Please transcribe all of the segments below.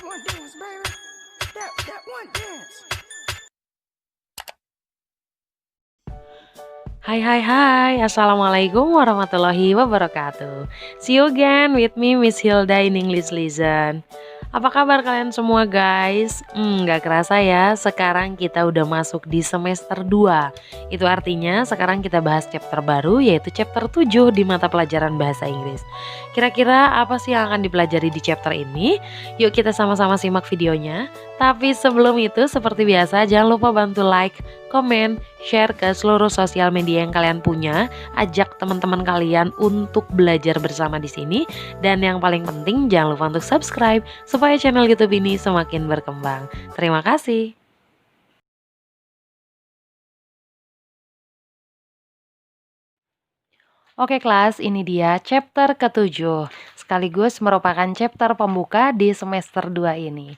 one dance, baby. That one dance. Hai hai hai, Assalamualaikum warahmatullahi wabarakatuh. See you again with me Miss Hilda in English Lesson. Apa kabar kalian semua guys? Gak kerasa ya, sekarang kita udah masuk di semester 2. Itu artinya sekarang kita bahas chapter baru, yaitu chapter 7 di mata pelajaran bahasa Inggris. Kira-kira apa sih yang akan dipelajari di chapter ini? Yuk kita sama-sama simak videonya. Tapi sebelum itu, seperti biasa jangan lupa bantu like, komen, share ke seluruh sosial media yang kalian punya. Ajak teman-teman kalian untuk belajar bersama di sini. Dan yang paling penting jangan lupa untuk subscribe supaya channel YouTube ini semakin berkembang. Terima kasih. Oke kelas, ini dia chapter ke-7. Sekaligus merupakan chapter pembuka di semester 2 ini.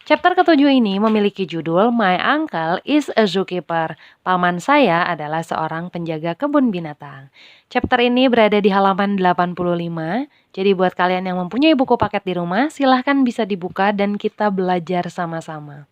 Chapter ke-7 ini memiliki judul My Uncle is a Zookeeper. Paman saya adalah seorang penjaga kebun binatang. Chapter ini berada di halaman 85. Jadi buat kalian yang mempunyai buku paket di rumah, silahkan bisa dibuka dan kita belajar sama-sama.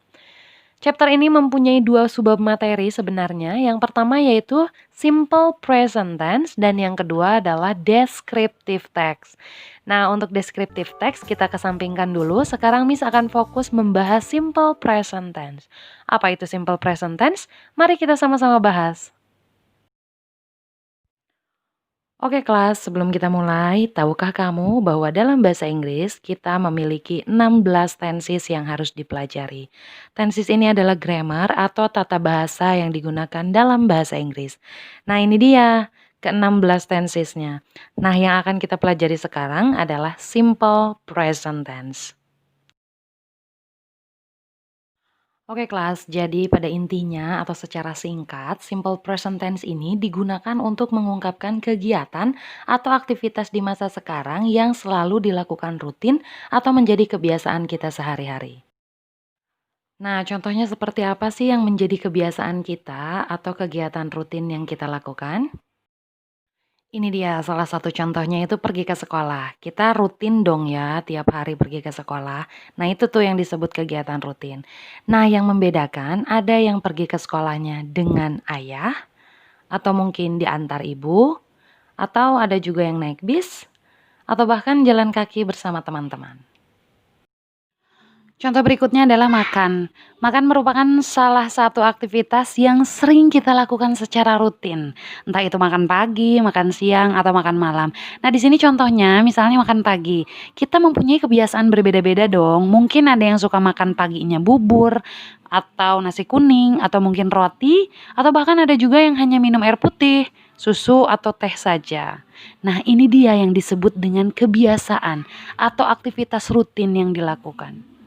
Chapter ini mempunyai 2 subbab materi sebenarnya. Yang pertama yaitu simple present tense dan yang kedua adalah descriptive text. Nah, untuk descriptive text kita kesampingkan dulu. Sekarang Miss akan fokus membahas simple present tense. Apa itu simple present tense? Mari kita sama-sama bahas. Oke kelas, sebelum kita mulai, tahukah kamu bahwa dalam bahasa Inggris kita memiliki 16 tenses yang harus dipelajari. Tenses ini adalah grammar atau tata bahasa yang digunakan dalam bahasa Inggris. Nah ini dia, ke-16 tensesnya. Nah yang akan kita pelajari sekarang adalah simple present tense. Oke kelas, jadi pada intinya atau secara singkat, simple present tense ini digunakan untuk mengungkapkan kegiatan atau aktivitas di masa sekarang yang selalu dilakukan rutin atau menjadi kebiasaan kita sehari-hari. Nah, contohnya seperti apa sih yang menjadi kebiasaan kita atau kegiatan rutin yang kita lakukan? Ini dia salah satu contohnya itu pergi ke sekolah. Kita rutin dong ya tiap hari pergi ke sekolah. Nah itu tuh yang disebut kegiatan rutin. Nah yang membedakan ada yang pergi ke sekolahnya dengan ayah, atau mungkin diantar ibu, atau ada juga yang naik bis, atau bahkan jalan kaki bersama teman-teman. Contoh berikutnya adalah makan. Makan merupakan salah satu aktivitas yang sering kita lakukan secara rutin. Entah itu makan pagi, makan siang, atau makan malam. Nah, di sini contohnya misalnya makan pagi. Kita mempunyai kebiasaan berbeda-beda dong. Mungkin ada yang suka makan paginya bubur, atau nasi kuning, atau mungkin roti, atau bahkan ada juga yang hanya minum air putih, susu, atau teh saja. Nah, ini dia yang disebut dengan kebiasaan atau aktivitas rutin yang dilakukan.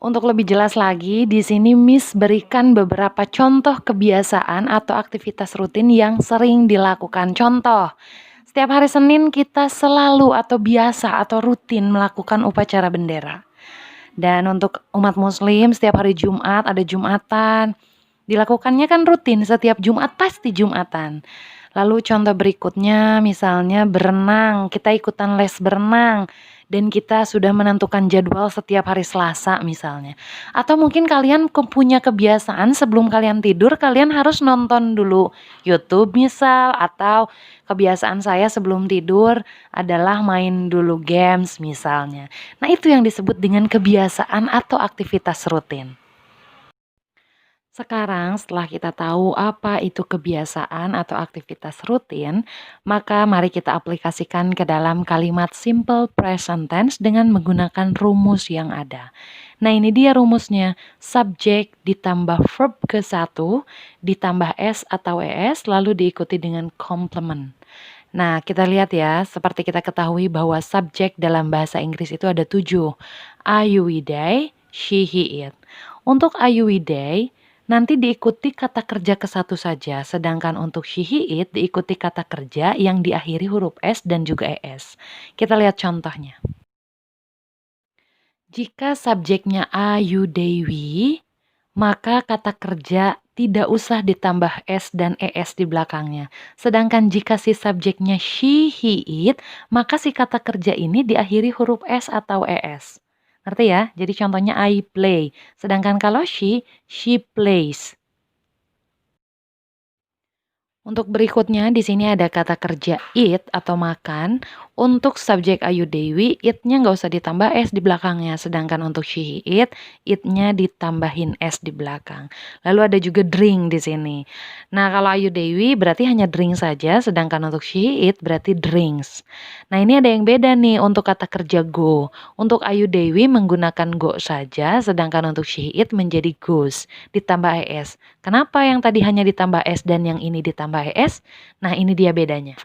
Untuk lebih jelas lagi, di sini Miss berikan beberapa contoh kebiasaan atau aktivitas rutin yang sering dilakukan. Contoh, setiap hari Senin kita selalu atau biasa atau rutin melakukan upacara bendera. Dan untuk umat muslim setiap hari Jumat ada Jumatan. Dilakukannya kan rutin, setiap Jumat pasti Jumatan. Lalu contoh berikutnya misalnya berenang, kita ikutan les berenang dan kita sudah menentukan jadwal setiap hari Selasa misalnya. Atau mungkin kalian punya kebiasaan sebelum kalian tidur kalian harus nonton dulu YouTube misal, atau kebiasaan saya sebelum tidur adalah main dulu games misalnya. Nah itu yang disebut dengan kebiasaan atau aktivitas rutin. Sekarang setelah kita tahu apa itu kebiasaan atau aktivitas rutin, maka mari kita aplikasikan ke dalam kalimat simple present tense dengan menggunakan rumus yang ada. Nah ini dia rumusnya, subjek ditambah verb ke-1 ditambah s atau es lalu diikuti dengan complement. Nah kita lihat ya, seperti kita ketahui bahwa subjek dalam bahasa Inggris itu ada 7. I, you, we, they, she, he, it. Untuk I, you, we, they, nanti diikuti kata kerja ke-1 saja, sedangkan untuk she, he, it diikuti kata kerja yang diakhiri huruf S dan juga ES. Kita lihat contohnya. Jika subjeknya I, you, they, we, maka kata kerja tidak usah ditambah S dan ES di belakangnya. Sedangkan jika si subjeknya she, he, it, maka si kata kerja ini diakhiri huruf S atau ES. Ngerti ya? Jadi contohnya I play. Sedangkan kalau she plays. Untuk berikutnya di sini ada kata kerja eat atau makan. Untuk subjek Ayu Dewi, it-nya nggak usah ditambah s di belakangnya. Sedangkan untuk she it-nya ditambahin s di belakang. Lalu ada juga drink di sini. Nah, kalau Ayu Dewi berarti hanya drink saja, sedangkan untuk she it berarti drinks. Nah, ini ada yang beda nih untuk kata kerja go. Untuk Ayu Dewi menggunakan go saja, sedangkan untuk she it menjadi goes, ditambah es. Kenapa yang tadi hanya ditambah S dan yang ini ditambah ES? Nah, ini dia bedanya.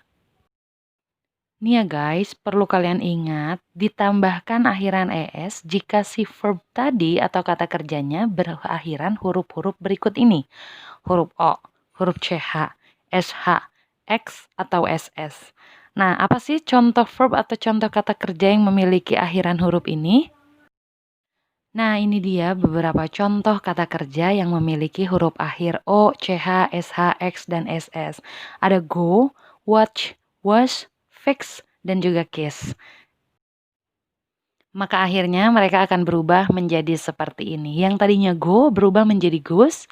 Nih ya guys, perlu kalian ingat, ditambahkan akhiran ES jika si verb tadi atau kata kerjanya berakhiran huruf-huruf berikut ini. Huruf O, huruf CH, SH, X, atau SS. Nah, apa sih contoh verb atau contoh kata kerja yang memiliki akhiran huruf ini? Nah, ini dia beberapa contoh kata kerja yang memiliki huruf akhir O, CH, SH, X, dan SS. Ada go, watch, was, fix, dan juga kiss. Maka akhirnya mereka akan berubah menjadi seperti ini. Yang tadinya go berubah menjadi goes,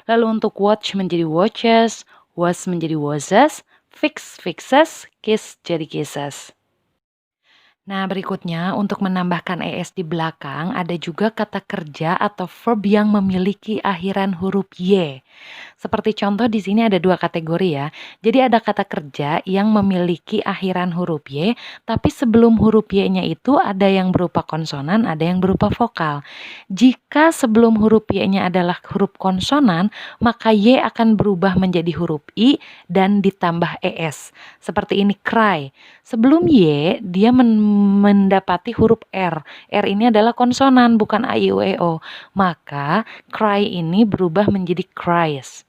lalu untuk watch menjadi watches, was menjadi wasses, fix, fixes, kiss jadi kisses. Nah, berikutnya untuk menambahkan ES di belakang ada juga kata kerja atau verb yang memiliki akhiran huruf Y. Seperti contoh di sini ada dua kategori ya. Jadi ada kata kerja yang memiliki akhiran huruf Y, tapi sebelum huruf Y-nya itu ada yang berupa konsonan, ada yang berupa vokal. Jika sebelum huruf Y-nya adalah huruf konsonan, maka Y akan berubah menjadi huruf I dan ditambah ES. Seperti ini cry. Sebelum Y, dia mendapati huruf R. R ini adalah konsonan, bukan A, I, U, E, O. Maka, cry ini berubah menjadi cries.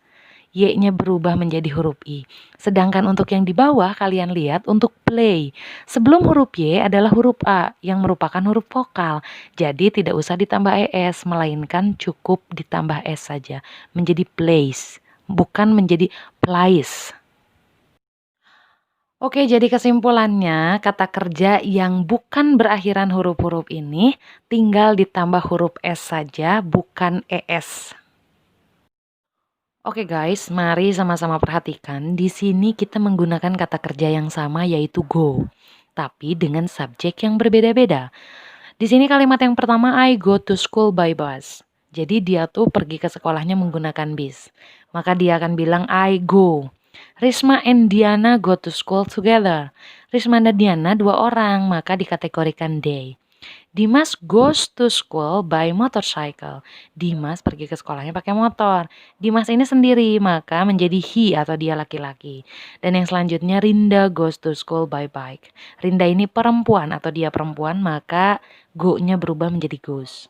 Y-nya berubah menjadi huruf I. Sedangkan untuk yang di bawah, kalian lihat untuk play. Sebelum huruf Y adalah huruf A, yang merupakan huruf vokal. Jadi, tidak usah ditambah ES, melainkan cukup ditambah S saja. Menjadi plays, bukan menjadi plays. Oke, jadi kesimpulannya, kata kerja yang bukan berakhiran huruf-huruf ini tinggal ditambah huruf S saja, bukan ES. Oke guys, mari sama-sama perhatikan. Di sini kita menggunakan kata kerja yang sama yaitu go, tapi dengan subjek yang berbeda-beda. Di sini kalimat yang pertama, I go to school by bus. Jadi dia tuh pergi ke sekolahnya menggunakan bis. Maka dia akan bilang I go. Risma and Diana go to school together. Risma dan Diana dua orang, maka dikategorikan they. Dimas goes to school by motorcycle. Dimas pergi ke sekolahnya pakai motor. Dimas ini sendiri, maka menjadi he atau dia laki-laki. Dan yang selanjutnya Rinda goes to school by bike. Rinda ini perempuan atau dia perempuan, maka go-nya berubah menjadi goes.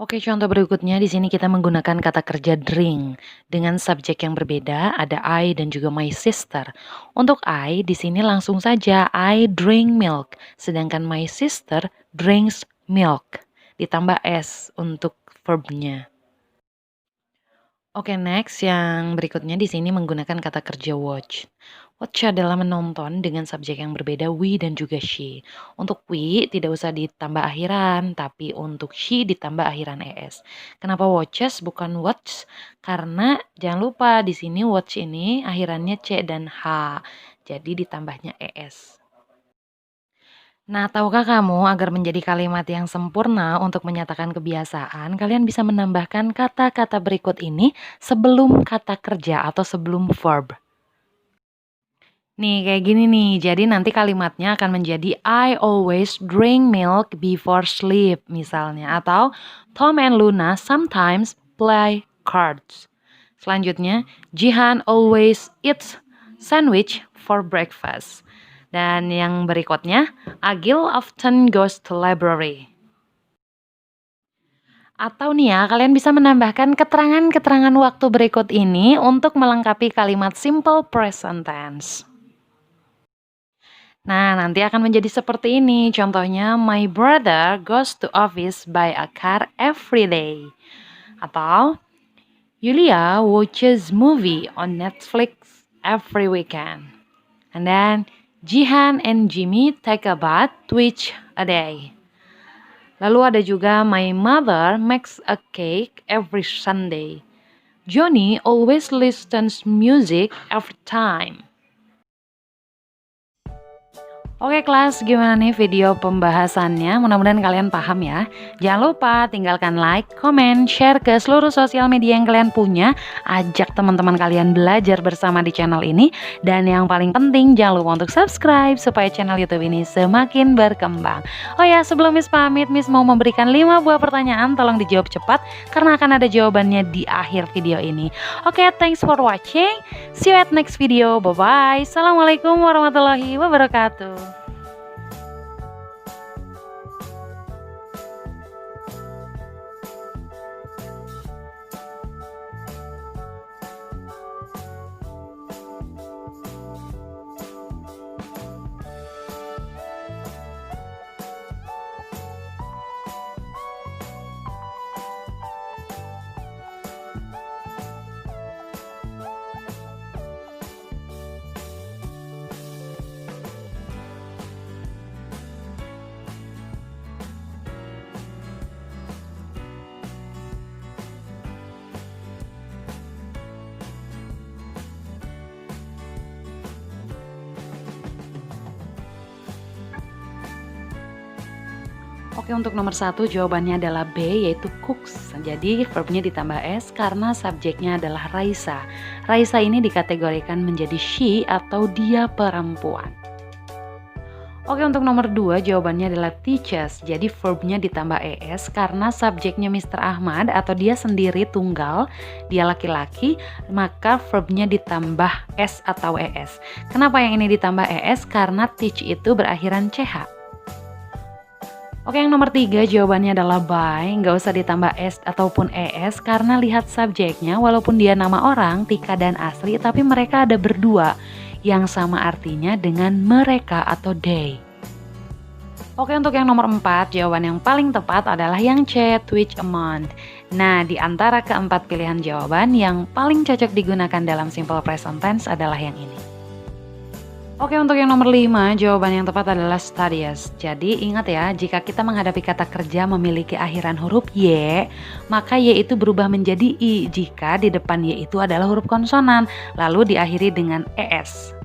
Oke, contoh berikutnya di sini kita menggunakan kata kerja drink dengan subjek yang berbeda, ada I dan juga my sister. Untuk I di sini langsung saja I drink milk, sedangkan my sister drinks milk. Ditambah S untuk verbnya. Oke, next yang berikutnya di sini menggunakan kata kerja watch. Watch adalah menonton dengan subjek yang berbeda we dan juga she. Untuk we tidak usah ditambah akhiran, tapi untuk she ditambah akhiran es. Kenapa watches bukan watch? Karena jangan lupa di sini watch ini akhirannya c dan h. Jadi ditambahnya es. Nah, tahukah kamu agar menjadi kalimat yang sempurna untuk menyatakan kebiasaan, kalian bisa menambahkan kata-kata berikut ini sebelum kata kerja atau sebelum verb. Nih, kayak gini nih. Jadi nanti kalimatnya akan menjadi I always drink milk before sleep misalnya. Atau Tom and Luna sometimes play cards. Selanjutnya, Jihan always eats sandwich for breakfast. Dan yang berikutnya, Agil often goes to library. Atau nih ya, kalian bisa menambahkan keterangan-keterangan waktu berikut ini untuk melengkapi kalimat simple present tense. Nah, nanti akan menjadi seperti ini. Contohnya, my brother goes to office by a car every day. Atau, Yulia watches movie on Netflix every weekend. And then, Jihan and Jimmy take a bath twice a day. Lalu ada juga my mother makes a cake every Sunday. Johnny always listens music every time. Oke kelas, gimana nih video pembahasannya? Mudah-mudahan kalian paham ya. Jangan lupa tinggalkan like, comment, share ke seluruh sosial media yang kalian punya. Ajak teman-teman kalian belajar bersama di channel ini. Dan yang paling penting jangan lupa untuk subscribe supaya channel YouTube ini semakin berkembang. Oh ya, sebelum Miss pamit, Miss mau memberikan 5 buah pertanyaan. Tolong dijawab cepat karena akan ada jawabannya di akhir video ini. Oke, thanks for watching. See you at next video. Bye-bye. Assalamualaikum warahmatullahi wabarakatuh. Oke, untuk nomor 1 jawabannya adalah B, yaitu cooks. Jadi verbnya ditambah S karena subjeknya adalah Raisa. Raisa ini dikategorikan menjadi she atau dia perempuan. Oke, untuk nomor 2 jawabannya adalah teaches. Jadi verbnya ditambah ES karena subjeknya Mr. Ahmad atau dia sendiri tunggal, dia laki-laki, maka verbnya ditambah S atau ES. Kenapa yang ini ditambah ES? Karena teach itu berakhiran CH. Oke, yang nomor 3 jawabannya adalah by, nggak usah ditambah S ataupun ES karena lihat subjeknya walaupun dia nama orang, Tika dan Asri, tapi mereka ada berdua yang sama artinya dengan mereka atau they. Oke, untuk yang nomor 4 jawaban yang paling tepat adalah yang C, which amount. Nah, di antara keempat pilihan jawaban yang paling cocok digunakan dalam simple present tense adalah yang ini. Oke, untuk yang nomor 5, jawaban yang tepat adalah studies. Jadi ingat ya, jika kita menghadapi kata kerja memiliki akhiran huruf Y, maka Y itu berubah menjadi I jika di depan Y itu adalah huruf konsonan, lalu diakhiri dengan ES.